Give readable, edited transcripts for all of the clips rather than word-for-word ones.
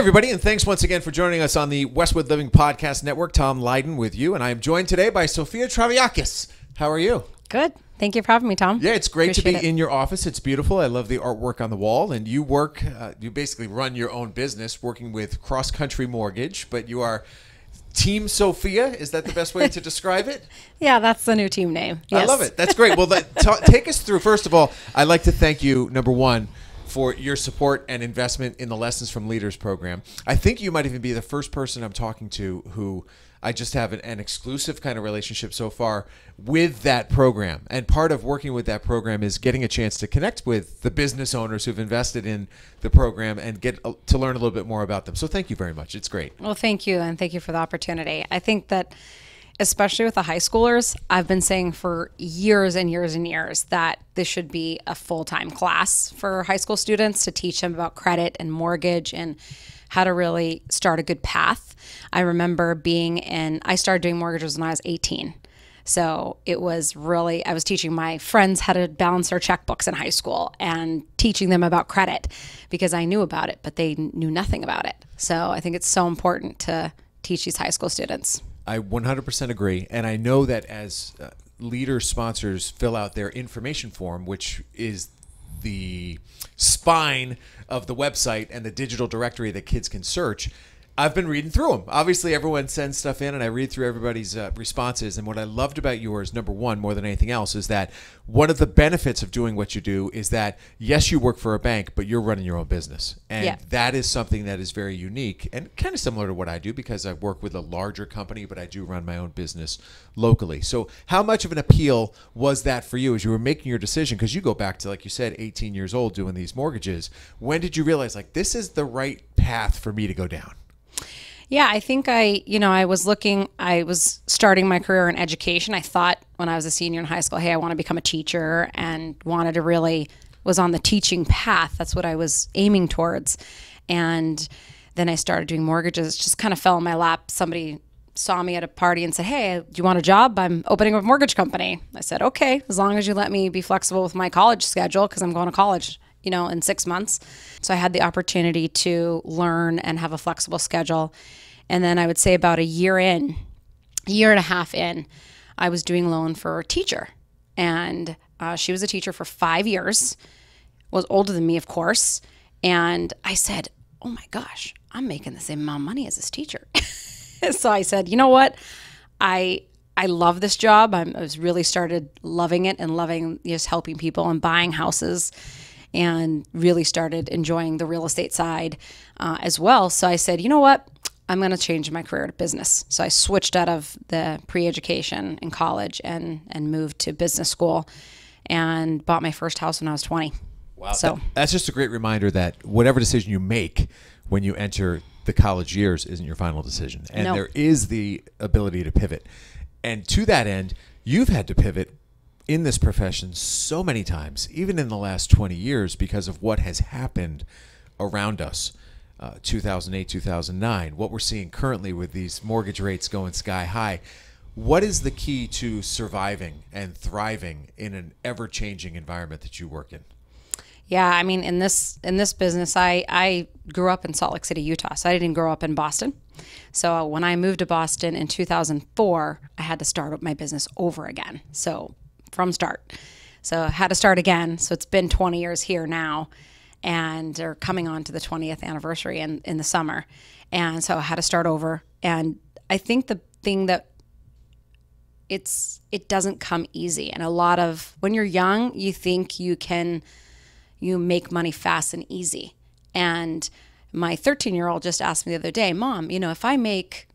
everybody, and thanks once again for joining us on the Westwood Living Podcast Network. Tom Leyden with you, and I am joined today by Sofia Travayiakis. How are you? Good. Thank you for having me, Tom. Yeah, it's great Appreciate to be it. in your office. It's beautiful. I love the artwork on the wall, and you work, you basically run your own business working with CrossCountry Mortgage, but you are Team Sofia. Is that the best way to describe it? Yeah, that's the new team name. Yes. I love it. That's great. Well, take us through. First of all, I'd like to thank you, number one, for your support and investment in the Lessons from Leaders program. I think you might even be the first person I'm talking to who I just have an exclusive kind of relationship so far with that program. And part of working with that program is getting a chance to connect with the business owners who've invested in the program and get to learn a little bit more about them. So thank you very much. It's great. Well, thank you, and thank you for the opportunity. I think that especially with the high schoolers, I've been saying for years and years and years that this should be a full-time class for high school students to teach them about credit and mortgage and how to really start a good path. I remember I started doing mortgages when I was 18. So it was really, I was teaching my friends how to balance their checkbooks in high school and teaching them about credit because I knew about it, but they knew nothing about it. So I think it's so important to teach these high school students. I 100% agree. And I know that as leader sponsors fill out their information form, which is the spine of the website and the digital directory that kids can search, I've been reading through them. Obviously, everyone sends stuff in, and I read through everybody's responses. And what I loved about yours, number one, more than anything else, is that one of the benefits of doing what you do is that, yes, you work for a bank, but you're running your own business. And that is something that is very unique and kind of similar to what I do because I work with a larger company, but I do run my own business locally. So how much of an appeal was that for you as you were making your decision? Because you go back to, like you said, 18 years old doing these mortgages. When did you realize, like, this is the right path for me to go down? Yeah, I think I was starting my career in education. I thought when I was a senior in high school, hey, I want to become a teacher and was on the teaching path. That's what I was aiming towards. And then I started doing mortgages. It just kind of fell in my lap. Somebody saw me at a party and said, hey, do you want a job? I'm opening a mortgage company. I said, okay, as long as you let me be flexible with my college schedule because I'm going to college, in 6 months. So I had the opportunity to learn and have a flexible schedule. And then I would say about a year and a half in, I was doing loan for a teacher. And she was a teacher for 5 years, was older than me, of course. And I said, oh my gosh, I'm making the same amount of money as this teacher. So I said, you know what? I love this job. I was really started loving it and loving just helping people and buying houses, and really started enjoying the real estate side as well. So I said, you know what? I'm going to change my career to business. So I switched out of the pre-education in college and moved to business school and bought my first house when I was 20. Wow. So that's just a great reminder that whatever decision you make when you enter the college years isn't your final decision. And there is the ability to pivot. And to that end, you've had to pivot in this profession so many times, even in the last 20 years, because of what has happened around us. 2008, 2009, what we're seeing currently with these mortgage rates going sky high. What is the key to surviving and thriving in an ever-changing environment that you work in? Yeah, I mean, in this business, I grew up in Salt Lake City, Utah, so I didn't grow up in Boston. So when I moved to Boston in 2004, I had to start up my business over again. So from start. So I had to start again. So it's been 20 years here now, and they're coming on to the 20th anniversary in the summer. And so I had to start over. And I think the thing that it doesn't come easy. And a lot of, when you're young, you think you make money fast and easy. And my 13-year-old just asked me the other day, Mom, if I make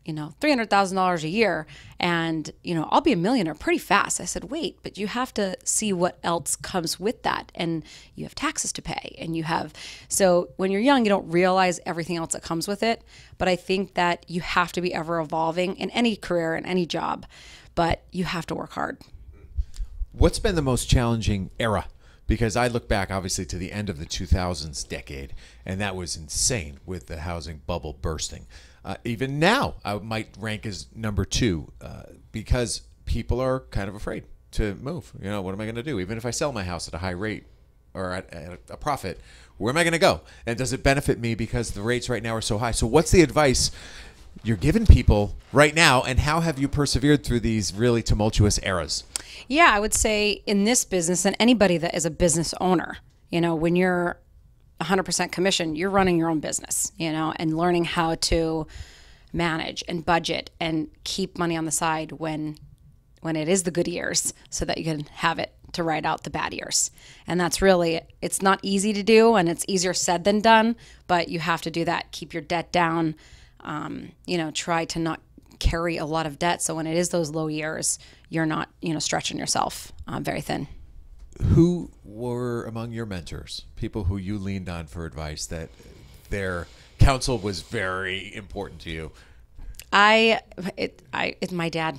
$300,000 a year and, I'll be a millionaire pretty fast. I said, wait, but you have to see what else comes with that. And you have taxes to pay so when you're young, you don't realize everything else that comes with it. But I think that you have to be ever evolving in any career, in any job, but you have to work hard. What's been the most challenging era? Because I look back, obviously, to the end of the 2000s decade, and that was insane with the housing bubble bursting. Even now, I might rank as number 2 because people are kind of afraid to move. What am I going to do? Even if I sell my house at a high rate, or at a profit, where am I going to go? And does it benefit me because the rates right now are so high? So what's the advice you're giving people right now, and how have you persevered through these really tumultuous eras? Yeah, I would say in this business, and anybody that is a business owner, when you're 100% commission, you're running your own business, and learning how to manage and budget and keep money on the side when it is the good years, so that you can have it to ride out the bad years. And that's really, it's not easy to do, and it's easier said than done, but you have to do that. Keep your debt down, try to not carry a lot of debt. So when it is those low years, you're not, stretching yourself very thin. Who were among your mentors, people who you leaned on for advice, that their counsel was very important to you? It's my dad.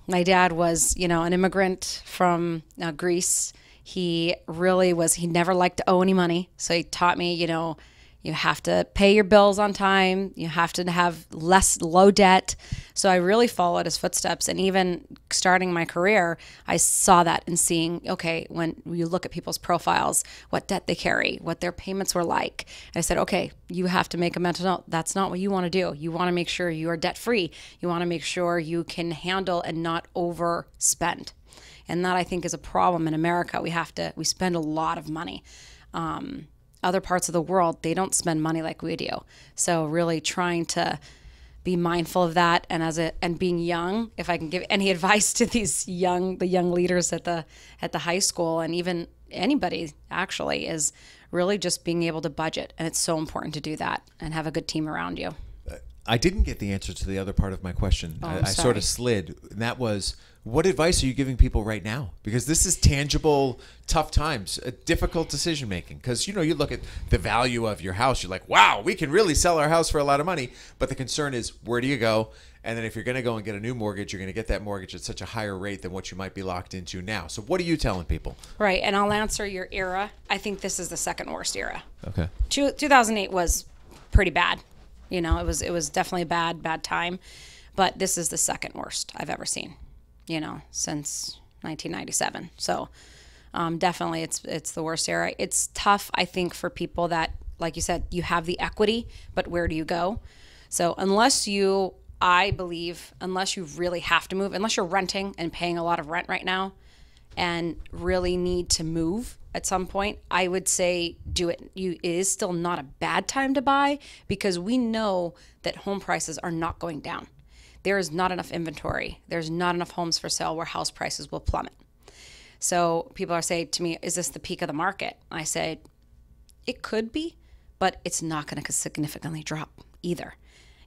My dad was, an immigrant from Greece. He really was, he never liked to owe any money. So he taught me, you have to pay your bills on time. You have to have low debt. So I really followed his footsteps. And even starting my career, I saw that and seeing, okay, when you look at people's profiles, what debt they carry, what their payments were like. And I said, okay, you have to make a mental note. That's not what you want to do. You want to make sure you are debt free. You want to make sure you can handle and not overspend. And that, I think, is a problem in America. We spend a lot of money. Other parts of the world, they don't spend money like we do. So really trying to be mindful of that, and being young, if I can give any advice to the young leaders at the high school, and even anybody actually, is really just being able to budget. And it's so important to do that and have a good team around you. I didn't get the answer to the other part of my question. I sort of slid. And that was, what advice are you giving people right now? Because this is tangible, tough times, difficult decision making. Because, you look at the value of your house. You're like, wow, we can really sell our house for a lot of money. But the concern is, where do you go? And then if you're going to go and get a new mortgage, you're going to get that mortgage at such a higher rate than what you might be locked into now. So what are you telling people? Right. And I'll answer your era. I think this is the second worst era. Okay. 2008 was pretty bad. It was definitely a bad time, but this is the second worst I've ever seen, since 1997. So definitely it's the worst era. It's tough, I think, for people that, like you said, you have the equity, but where do you go? So unless you really have to move, unless you're renting and paying a lot of rent right now and really need to move at some point, I would say do it. It is still not a bad time to buy, because we know that home prices are not going down. There is not enough inventory. There's not enough homes for sale where house prices will plummet. So people are saying to me, is this the peak of the market? I say, it could be, but it's not going to significantly drop either.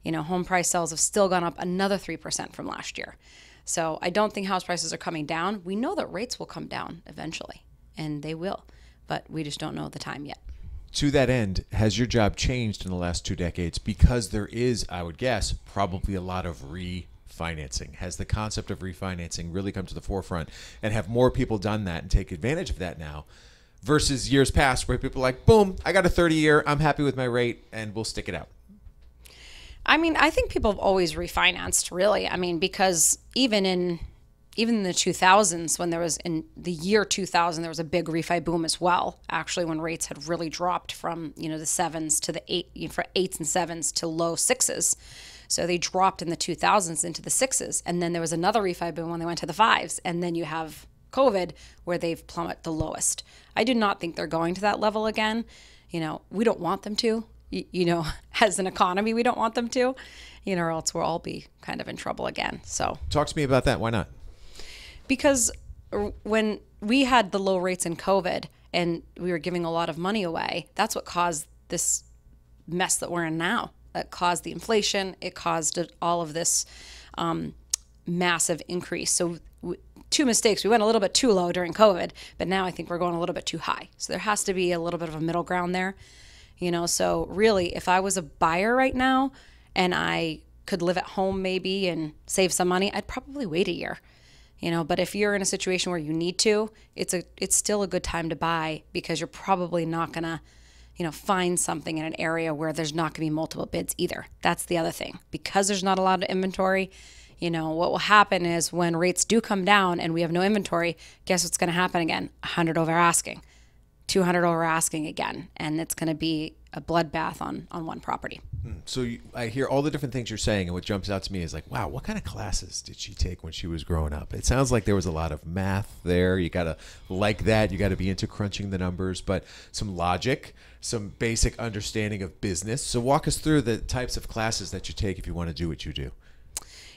Home price sales have still gone up another 3% from last year. So I don't think house prices are coming down. We know that rates will come down eventually, and they will, but we just don't know the time yet. To that end, has your job changed in the last 2 decades? Because there is, I would guess, probably a lot of refinancing. Has the concept of refinancing really come to the forefront, and have more people done that and take advantage of that now versus years past where people are like, boom, I got a 30-year, I'm happy with my rate, and we'll stick it out? I mean, I think people have always refinanced, really. I mean, because even in the 2000s, when there was, in the year 2000, there was a big refi boom as well, actually, when rates had really dropped from, the sevens to the eights and sevens to low sixes. So they dropped in the 2000s into the sixes. And then there was another refi boom when they went to the fives. And then you have COVID, where they've plummeted the lowest. I do not think they're going to that level again. We don't want them to. As an economy, we don't want them to, or else we'll all be kind of in trouble again. So talk to me about that. Why not? Because when we had the low rates in COVID and we were giving a lot of money away, that's what caused this mess that we're in now. It caused the inflation. It caused all of this massive increase. So two mistakes. We went a little bit too low during COVID, but now I think we're going a little bit too high. So there has to be a little bit of a middle ground there. So really, if I was a buyer right now and I could live at home maybe and save some money, I'd probably wait a year. But if you're in a situation where you need to, it's still a good time to buy, because you're probably not going to, find something in an area where there's not going to be multiple bids either. That's the other thing. Because there's not a lot of inventory, what will happen is when rates do come down and we have no inventory, guess what's going to happen again? 100 over asking. $200 over asking again, and it's going to be a bloodbath on one property. So I hear all the different things you're saying, and what jumps out to me is like, wow, what kind of classes did she take when she was growing up? It sounds like there was a lot of math there. You got to like that. You got to be into crunching the numbers, but some logic, some basic understanding of business. So walk us through the types of classes that you take if you want to do what you do.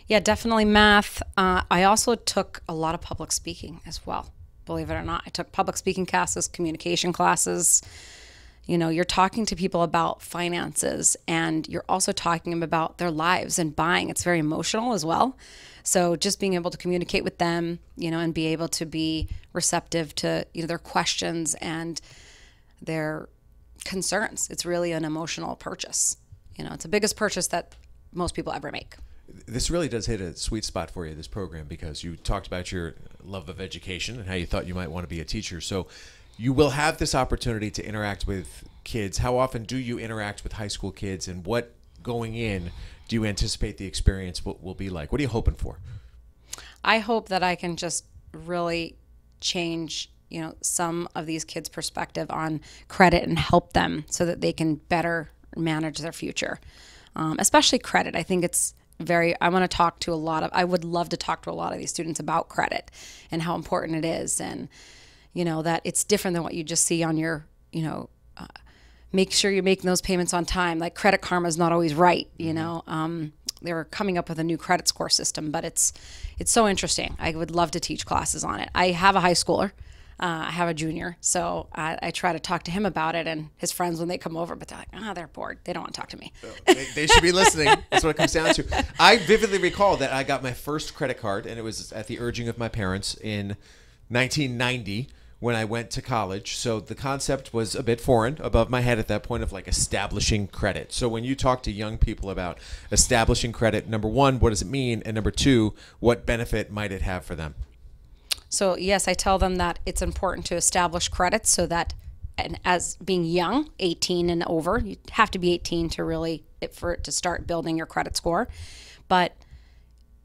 Yeah, definitely math. I also took a lot of public speaking as well, believe it or not. I took public speaking classes, communication classes. You know, you're talking to people about finances, and you're also talking to them about their lives and buying. It's very emotional as well. So just being able to communicate with them, you know, and be able to be receptive to, you know, their questions and their concerns. It's really an emotional purchase. You know, it's the biggest purchase that most people ever make. This really does hit a sweet spot for you, this program, because you talked about your love of education and how you thought you might want to be a teacher. So you will have this opportunity to interact with kids. How often do you interact with high school kids, and what going in do you anticipate the experience will be like? What are you hoping for? I hope that I can just really change, you know, some of these kids' perspective on credit and help them so that they can better manage their future, especially credit. I think it's I want to talk to I would love to talk to a lot of these students about credit and how important it is, and you know, that it's different than what you just see on your, you know, make sure you're making those payments on time. Like Credit Karma is not always right, you know. They're coming up with a new credit score system, but it's so interesting. I would love to teach classes on it. I have a high schooler. I have a junior, so I try to talk to him about it and his friends when they come over, but they're like, they're bored. They don't want to talk to me. They should be listening. That's what it comes down to. I vividly recall that I got my first credit card, and it was at the urging of my parents in 1990 when I went to college. So the concept was a bit foreign above my head at that point of like establishing credit. So when you talk to young people about establishing credit, number one, what does it mean? And number two, what benefit might it have for them? So yes, I tell them that it's important to establish credit so that, and as being young, 18 and over, you have to be 18 for it to start building your credit score. But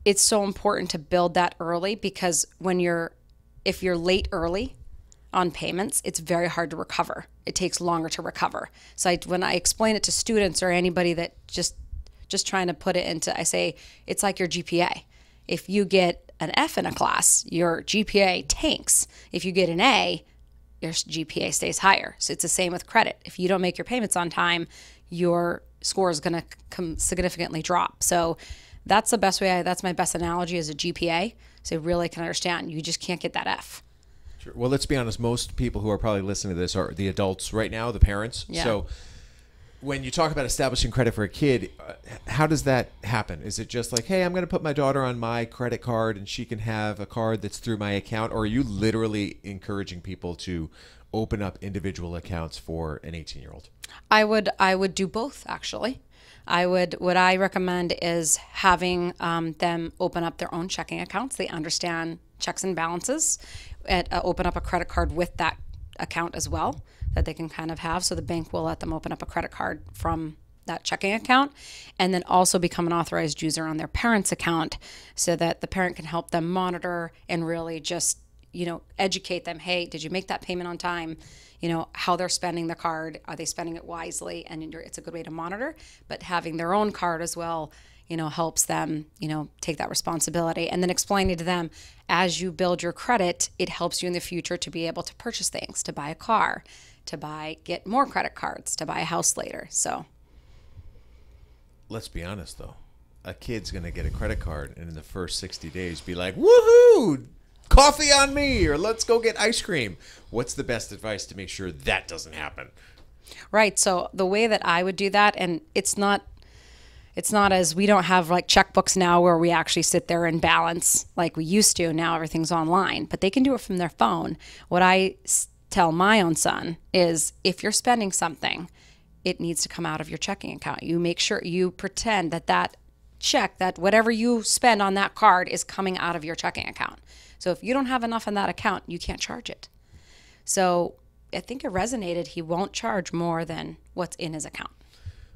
it's so important to build that early, because if you're late early on payments, it's very hard to recover. It takes longer to recover. So when I explain it to students or anybody that just trying to put it into, I say, it's like your GPA. If you get an F in a class, your GPA tanks. If you get an A, your GPA stays higher. So it's the same with credit. If you don't make your payments on time, your score is going to significantly drop. So that's the best way. That's my best analogy, is a GPA. So you really can understand. You just can't get that F. Sure. Well, let's be honest. Most people who are probably listening to this are the adults right now, the parents. Yeah. So when you talk about establishing credit for a kid, how does that happen? Is it just like, hey, I'm going to put my daughter on my credit card and she can have a card that's through my account? Or are you literally encouraging people to open up individual accounts for an 18-year-old? I would do both, actually. What I recommend is having them open up their own checking accounts. They understand checks and balances, and open up a credit card with that account as well, that they can kind of have. So the bank will let them open up a credit card from that checking account, and then also become an authorized user on their parent's account, so that the parent can help them monitor and really just, you know, educate them. Hey, did you make that payment on time? You know, how they're spending the card. Are they spending it wisely? And it's a good way to monitor. But having their own card as well, you know, helps them, you know, take that responsibility. And then explaining to them, as you build your credit, it helps you in the future to be able to purchase things, to buy a car, to get more credit cards, to buy a house later. So let's be honest, though. A kid's going to get a credit card and in the first 60 days be like, woohoo, coffee on me, or let's go get ice cream. What's the best advice to make sure that doesn't happen? Right. So the way that I would do that, and it's not as, we don't have like checkbooks now where we actually sit there and balance like we used to. Now everything's online, but they can do it from their phone. What I tell my own son is, if you're spending something, it needs to come out of your checking account. You make sure you pretend that check, that whatever you spend on that card is coming out of your checking account. So if you don't have enough in that account, you can't charge it. So I think it resonated. He won't charge more than what's in his account.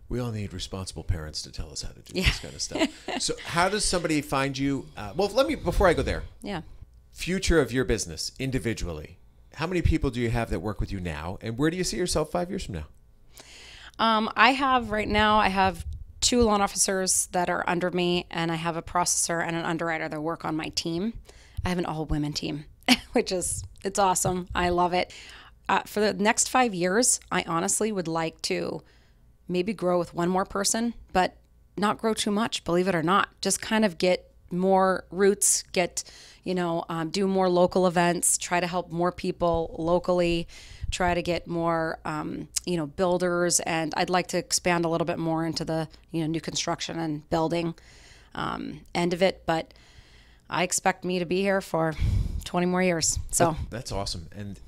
We all need responsible parents to tell us how to do this kind of stuff. So how does somebody find you? Well, before I go there. Yeah. Future of your business individually. how many people do you have that work with you now, and where do you see yourself 5 years from now? I have 2 loan officers that are under me, and I have a processor and an underwriter that work on my team. I have an all-women team, it's awesome. I love it. For the next 5 years, I honestly would like to maybe grow with one more person, but not grow too much, believe it or not. Just kind of get more roots, do more local events, try to help more people locally, try to get more, builders. And I'd like to expand a little bit more into the, new construction and building end of it. But I expect me to be here for 20 more years. So that's awesome. And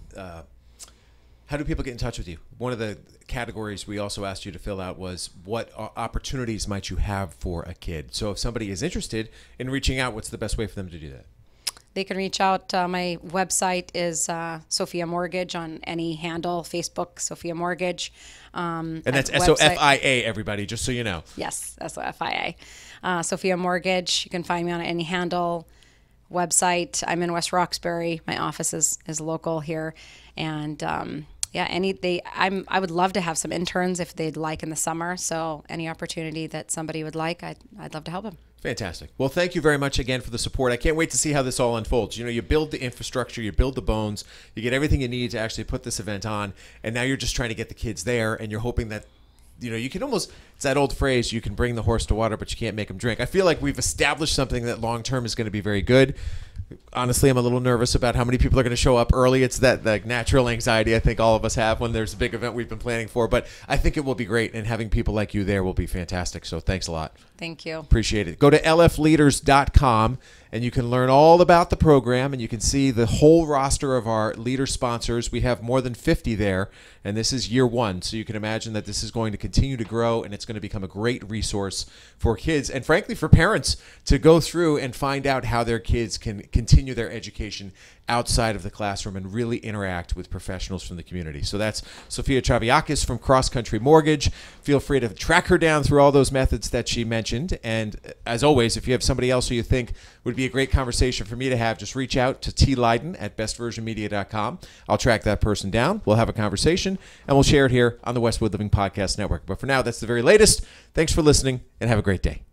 how do people get in touch with you? One of the categories we also asked you to fill out was what opportunities might you have for a kid? So if somebody is interested in reaching out, what's the best way for them to do that? They can reach out. My website is Sofia Mortgage on any handle, Facebook, Sofia Mortgage. And that's SOFIA, everybody, just so you know. Yes, SOFIA. Sofia Mortgage. You can find me on any handle. Website. I'm in West Roxbury. My office is local here. And I would love to have some interns if they'd like in the summer. So any opportunity that somebody would like, I'd love to help them. Fantastic. Well, thank you very much again for the support. I can't wait to see how this all unfolds. You build the infrastructure, you build the bones, you get everything you need to actually put this event on, and now you're just trying to get the kids there, and you're hoping that you can almost, it's that old phrase, you can bring the horse to water, but you can't make him drink. I feel like we've established something that long-term is going to be very good. Honestly, I'm a little nervous about how many people are going to show up early. It's that natural anxiety I think all of us have when there's a big event we've been planning for. But I think it will be great, and having people like you there will be fantastic. So thanks a lot. Thank you. Appreciate it. Go to lfleaders.com, and you can learn all about the program, and you can see the whole roster of our leader sponsors. We have more than 50 there, and this is year 1. So you can imagine that this is going to continue to grow, and it's going to become a great resource for kids and, frankly, for parents to go through and find out how their kids can continue their education outside of the classroom and really interact with professionals from the community. So that's Sofia Travayiakis from CrossCountry Mortgage. Feel free to track her down through all those methods that she mentioned. And as always, if you have somebody else who you think would be a great conversation for me to have, just reach out to Leyden at bestversionmedia.com. I'll track that person down. We'll have a conversation, and we'll share it here on the Westwood Living Podcast Network. But for now, that's the very latest. Thanks for listening, and have a great day.